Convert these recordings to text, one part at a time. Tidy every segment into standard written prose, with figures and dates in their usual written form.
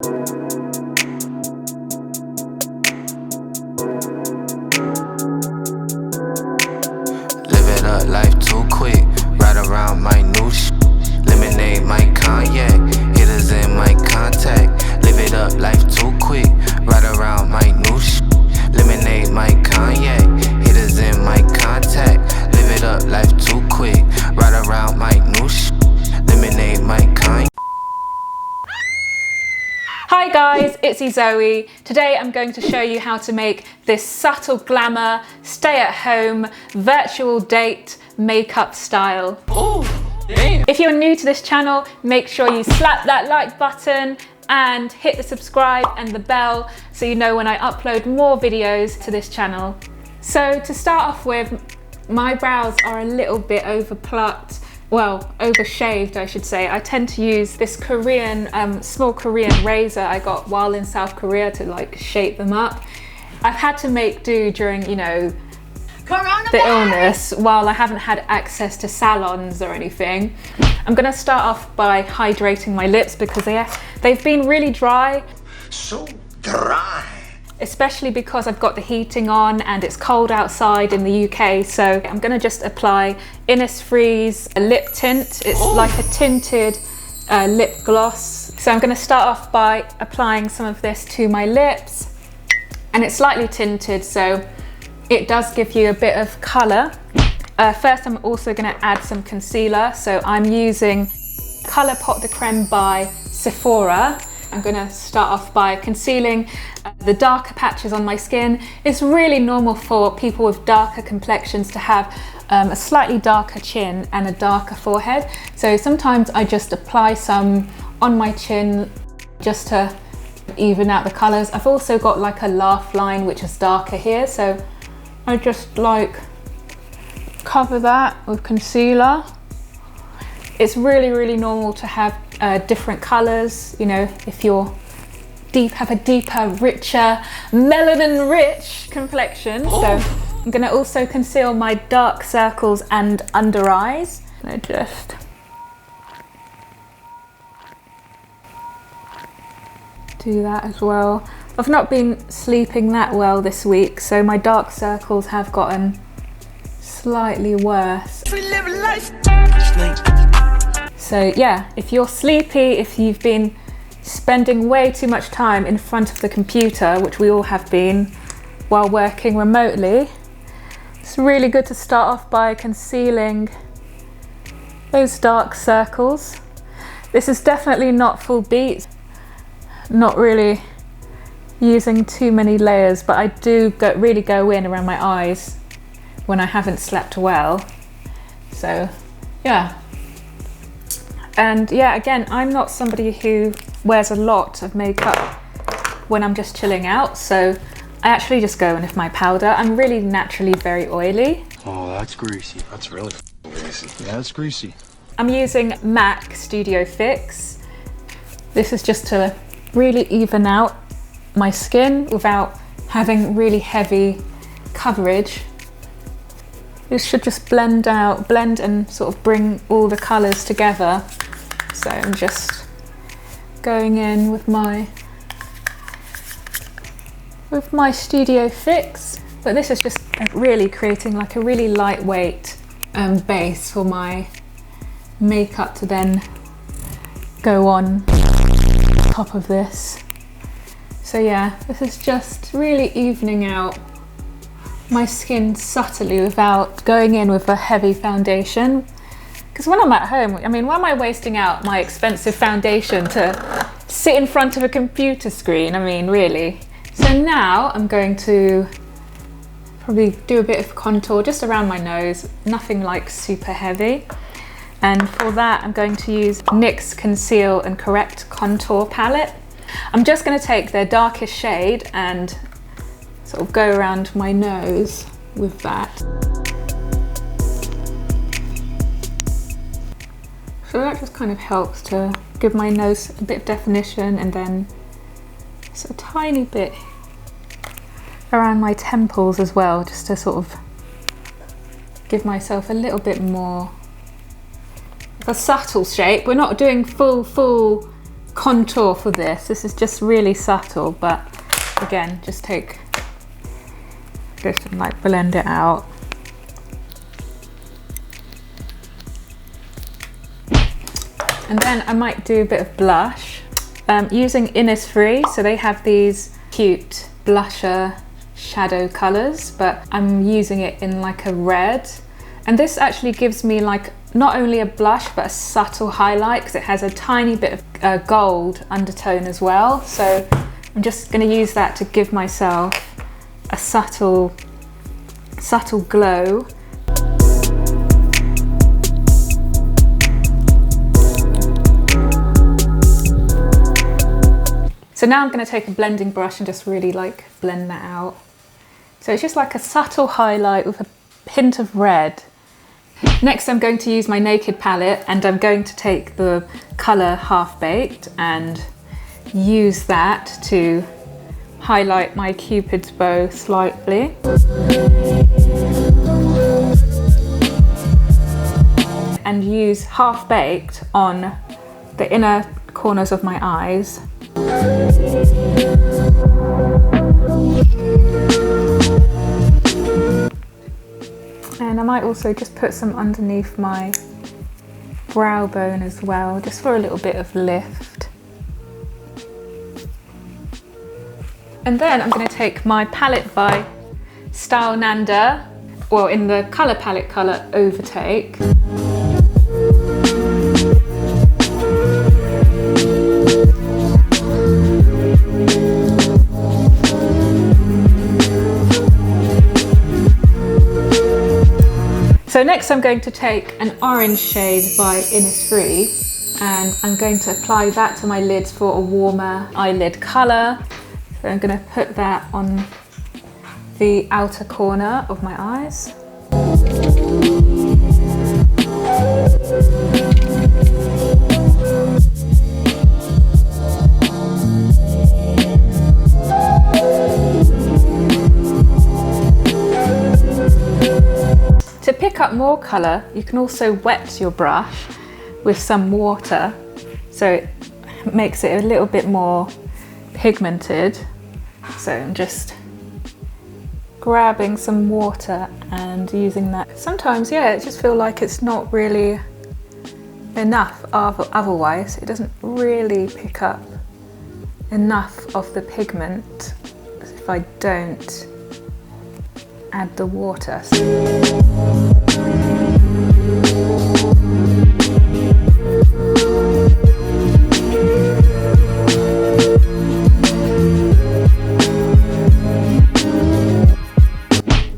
Live it up, life too quick. Ride around my new lemonade, my cognac. Hitters in my contact. Live it up, life too quick. Ride around my new lemonade, my cognac. Hitters in my contact. Live it up, life too quick. Ride around my new lemonade, my cognac. Hi guys, it's Zoe. Today I'm going to show you how to make this subtle glamour, stay at home, virtual date makeup style. Oh, damn. If you're new to this channel, make sure you slap that like button and hit the subscribe and the bell so you know when I upload more videos to this channel. So to start off with, my brows are a little bit overplucked. Well, overshaved, I should say. I tend to use this Korean, small Korean razor I got while in South Korea to like shape them up. I've had to make do during, you know, the illness while I haven't had access to salons or anything. I'm gonna start off by hydrating my lips because they've been really dry. So dry. Especially because I've got the heating on and it's cold outside in the UK. So I'm gonna just apply Innisfree's lip tint. It's like a tinted lip gloss. So I'm gonna start off by applying some of this to my lips. And it's slightly tinted, so it does give you a bit of color. First, I'm also gonna add some concealer. So I'm using Color Pot de Creme by Sephora. I'm gonna start off by concealing the darker patches on my skin. It's really normal for people with darker complexions to have a slightly darker chin and a darker forehead. So sometimes I just apply some on my chin just to even out the colors. I've also got like a laugh line which is darker here, so I just like cover that with concealer. It's really normal to have different colors, you know, if you're have a deeper, richer, melanin rich complexion. So I'm gonna also conceal my dark circles and under eyes. I just do that as well. I've not been sleeping that well this week, so my dark circles have gotten slightly worse. So yeah, if you're sleepy, if you've been spending way too much time in front of the computer, which we all have been while working remotely, it's really good to start off by concealing those dark circles. This is definitely not full beat, not really using too many layers, but I do really go in around my eyes when I haven't slept well. So yeah. And yeah, again, I'm not somebody who wears a lot of makeup when I'm just chilling out, so I actually just go in with my powder. I'm really naturally very oily. Oh, that's greasy. That's really greasy. Yeah, it's greasy. I'm using MAC Studio Fix. This is just to really even out my skin without having really heavy coverage. This should just blend and sort of bring all the colors together. So I'm just going in with my Studio Fix, but this is just really creating like a really lightweight base for my makeup to then go on top of this. So yeah, this is just really evening out my skin subtly without going in with a heavy foundation. Because when I'm at home, I mean, why am I wasting out my expensive foundation to sit in front of a computer screen? I mean, really. So now I'm going to probably do a bit of contour just around my nose, nothing like super heavy. And for that, I'm going to use NYX Conceal and Correct Contour Palette. I'm just going to take their darkest shade and sort of go around my nose with that. So that just kind of helps to give my nose a bit of definition, and then just a tiny bit around my temples as well, just to sort of give myself a little bit more of a subtle shape. We're not doing full contour for this. This is just really subtle, but again, just like blend it out. And then I might do a bit of blush. Using Innisfree, so they have these cute blusher shadow colors, but I'm using it in like a red. And this actually gives me like not only a blush, but a subtle highlight, because it has a tiny bit of gold undertone as well. So I'm just gonna use that to give myself a subtle glow. So now I'm going to take a blending brush and just really like blend that out. So it's just like a subtle highlight with a hint of red. Next I'm going to use my Naked palette, and I'm going to take the colour Half Baked and use that to highlight my cupid's bow slightly. And use Half Baked on the inner corners of my eyes. And I might also just put some underneath my brow bone as well, just for a little bit of lift. And then I'm going to take my palette by Stylenanda, well, in the colour palette colour Overtake. So next I'm going to take an orange shade by Innisfree, and I'm going to apply that to my lids for a warmer eyelid colour. So I'm going to put that on the outer corner of my eyes. To pick up more colour, you can also wet your brush with some water, so it makes it a little bit more pigmented. So I'm just grabbing some water and using that. Sometimes, yeah, it just feels like it's not really enough otherwise. It doesn't really pick up enough of the pigment if I don't add the water.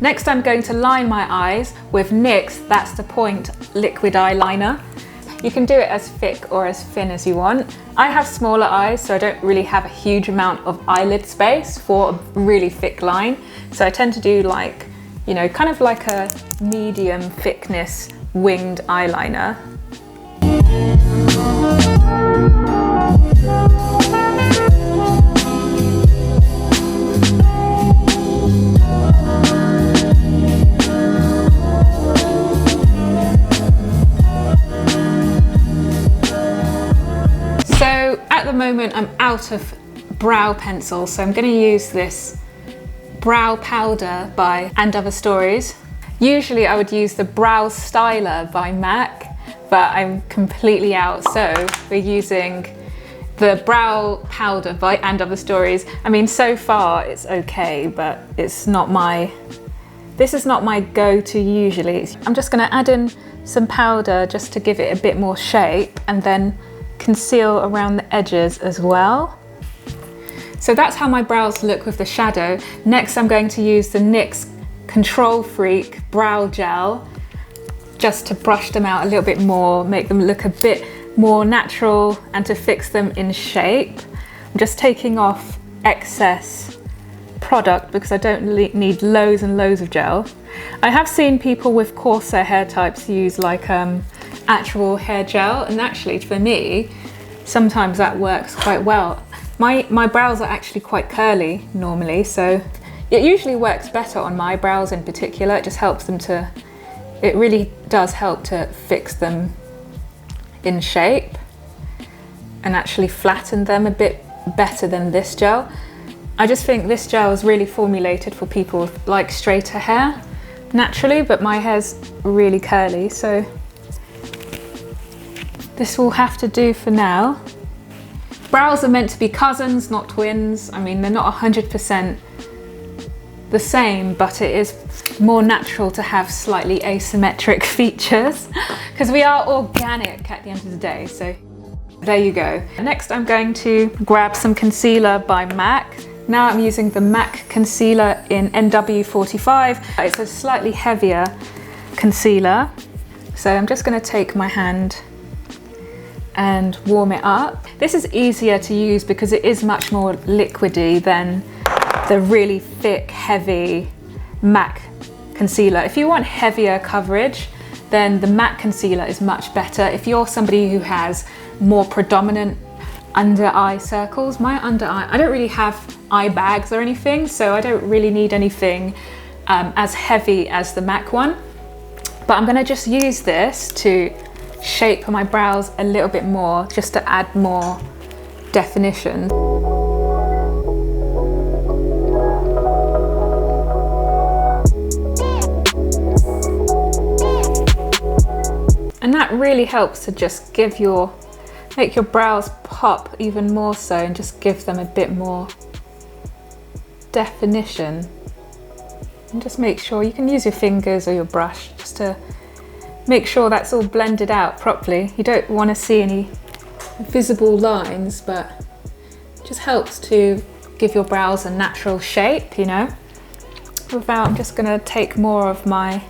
Next I'm going to line my eyes with NYX That's the Point liquid eyeliner. You can do it as thick or as thin as you want. I have smaller eyes, so I don't really have a huge amount of eyelid space for a really thick line. So I tend to do like, you know, kind of like a medium thickness winged eyeliner. So at the moment I'm out of brow pencil, so I'm going to use this brow powder by And Other Stories. Usually I would use the brow styler by MAC, but I'm completely out, so we're using the brow powder by And Other Stories. I mean, so far it's okay, but it's not my, this is not my go-to usually. I'm just going to add in some powder just to give it a bit more shape, and then conceal around the edges as well. So that's how my brows look with the shadow. Next I'm going to use the NYX Control Freak Brow Gel just to brush them out a little bit more, make them look a bit more natural, and to fix them in shape. I'm just taking off excess product because I don't need loads and loads of gel. I have seen people with coarser hair types use like actual hair gel, and actually for me sometimes that works quite well. My brows are actually quite curly normally, so it usually works better on my brows in particular. It just helps them to, it really does help to fix them in shape. and actually flatten them a bit better than this gel. I just think this gel is really formulated for people with like straighter hair naturally, but my hair's really curly, so this will have to do for now. Brows are meant to be cousins, not twins. I mean, they're not 100% the same, but it is more natural to have slightly asymmetric features because we are organic at the end of the day. So there you go. Next, I'm going to grab some concealer by MAC. Now I'm using the MAC concealer in NW45. It's a slightly heavier concealer. So I'm just going to take my hand and warm it up. This is easier to use because it is much more liquidy than the really thick, heavy MAC concealer. If you want heavier coverage, then the MAC concealer is much better. If you're somebody who has more predominant under eye circles, my under eye, I don't really have eye bags or anything, so I don't really need anything as heavy as the MAC one. But I'm gonna just use this to shape my brows a little bit more, just to add more definition. And that really helps to just make your brows pop even more so and just give them a bit more definition. And just make sure you can use your fingers or your brush just to make sure that's all blended out properly. You don't want to see any visible lines, but it just helps to give your brows a natural shape, you know. I'm just going to take more of my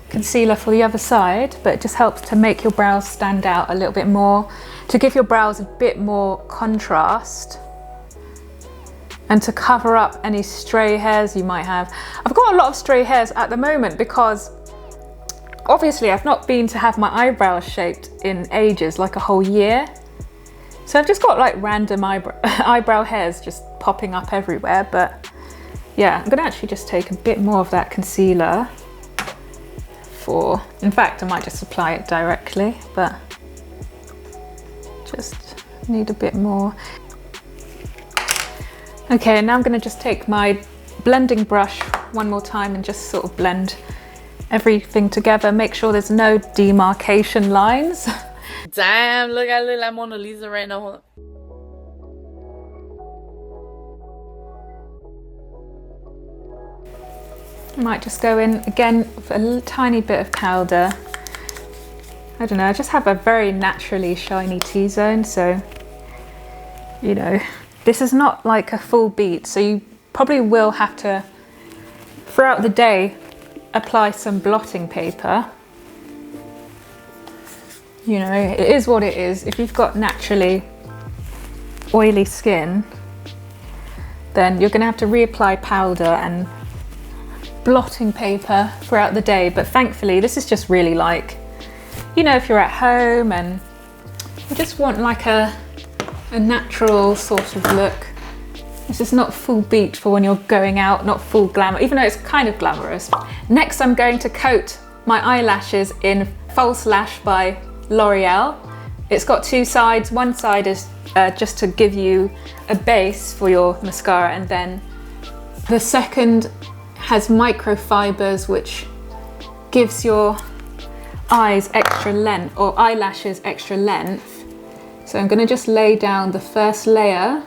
concealer for the other side, but it just helps to make your brows stand out a little bit more, to give your brows a bit more contrast and to cover up any stray hairs you might have. I've got a lot of stray hairs at the moment because obviously I've not been to have my eyebrows shaped in ages, like a whole year. So I've just got like random eyebrow hairs just popping up everywhere. But yeah, I'm gonna actually just take a bit more of that concealer in fact, I might just apply it directly, but just need a bit more. Okay, now I'm gonna just take my blending brush one more time and just sort of blend everything together. Make sure there's no demarcation lines. Damn, look, I look like Mona Lisa right now. I might just go in again with a tiny bit of powder. I don't know, I just have a very naturally shiny T-zone, so, you know, this is not like a full beat, so you probably will have to, throughout the day, apply some blotting paper. You know, it is what it is. If you've got naturally oily skin, then you're gonna have to reapply powder and blotting paper throughout the day. But thankfully this is just really like, you know, if you're at home and you just want like a natural sort of look. This is not full beat for when you're going out, not full glamour, even though it's kind of glamorous. Next I'm going to coat my eyelashes in False Lash by L'Oreal. It's got two sides. One side is just to give you a base for your mascara, and then the second has microfibers which gives your eyes extra length, or eyelashes extra length. So I'm going to just lay down the first layer.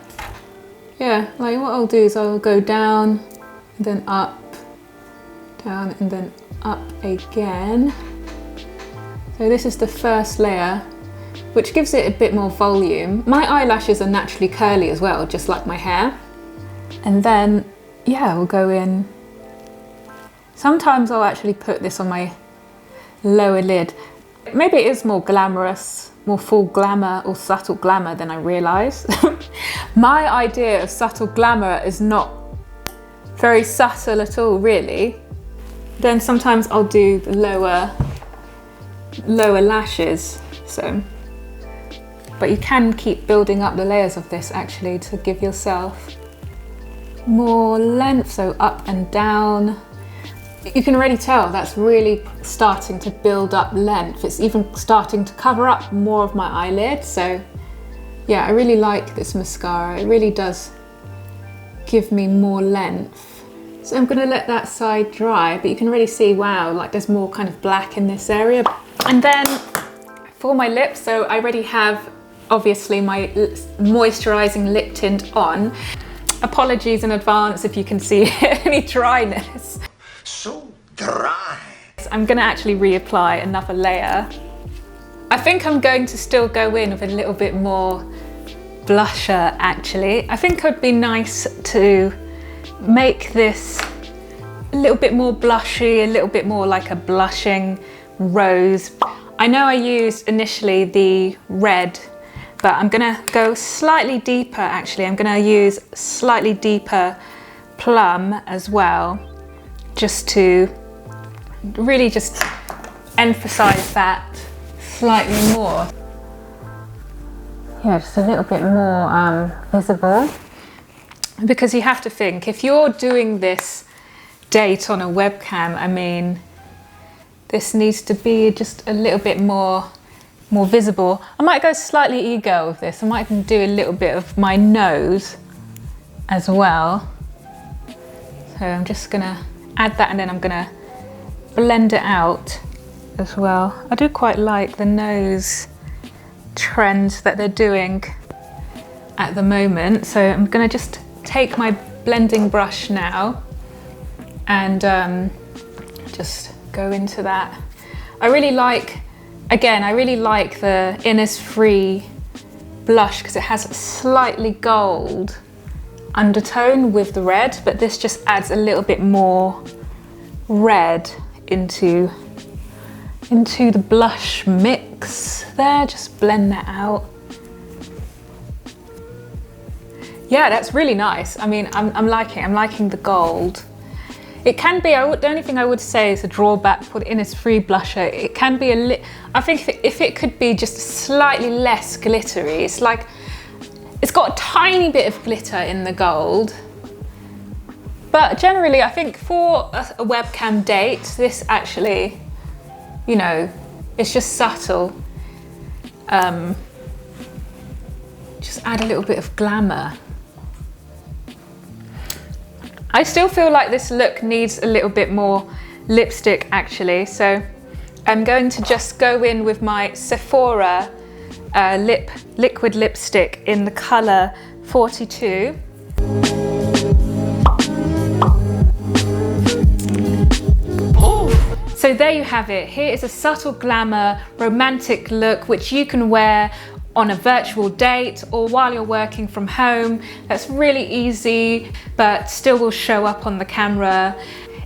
Yeah, like what I'll do is I'll go down, and then up, down, and then up again. So this is the first layer, which gives it a bit more volume. My eyelashes are naturally curly as well, just like my hair. And then, yeah, we'll go in. Sometimes I'll actually put this on my lower lid. Maybe it is more glamorous, more full glamour or subtle glamour than I realise. My idea of subtle glamour is not very subtle at all, really. Then sometimes I'll do the lower lashes. So, but you can keep building up the layers of this actually to give yourself more length, so up and down. You can already tell that's really starting to build up length. It's even starting to cover up more of my eyelid, so Yeah, I really like this mascara. It really does give me more length. So I'm gonna let that side dry, but you can really see, wow, like there's more kind of black in this area. And then for my lips, so I already have obviously my moisturizing lip tint on. Apologies in advance if you can see any dryness. So dry. I'm gonna actually reapply another layer. I think I'm going to still go in with a little bit more blusher actually. I think it would be nice to make this a little bit more blushy, a little bit more like a blushing rose. I know I used initially the red, but I'm gonna go slightly deeper actually. I'm gonna use slightly deeper plum as well, just to really just emphasize that slightly more. Yeah, just a little bit more visible. Because you have to think, if you're doing this date on a webcam, I mean, this needs to be just a little bit more visible. I might go slightly EGirl with this. I might even do a little bit of my nose as well. So I'm just gonna add that and then I'm gonna blend it out as well. I do quite like the nose trends that they're doing at the moment. So I'm gonna just take my blending brush now and just go into that. I really like, again, I really like the Innisfree blush because it has a slightly gold undertone with the red, but this just adds a little bit more red into the blush mix there. Just blend that out. Yeah, that's really nice. I mean, I'm liking the gold. It can be, the only thing I would say is a drawback for the Innisfree blusher. It can be I think if it could be just slightly less glittery. It's like, it's got a tiny bit of glitter in the gold. But generally, I think for a webcam date, this actually, you know, it's just subtle. Just add a little bit of glamour. I still feel like this look needs a little bit more lipstick actually, so I'm going to just go in with my Sephora liquid lipstick in the colour 42. So there you have it. Here is a subtle glamour, romantic look which you can wear on a virtual date or while you're working from home. That's really easy, but still will show up on the camera.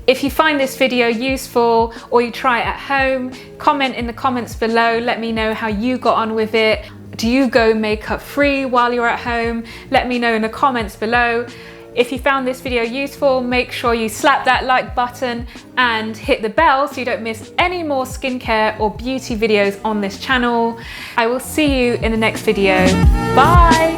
If you find this video useful or you try it at home, comment in the comments below. Let me know how you got on with it. Do you go makeup free while you're at home? Let me know in the comments below. If you found this video useful, make sure you slap that like button and hit the bell so you don't miss any more skincare or beauty videos on this channel. I will see you in the next video. Bye!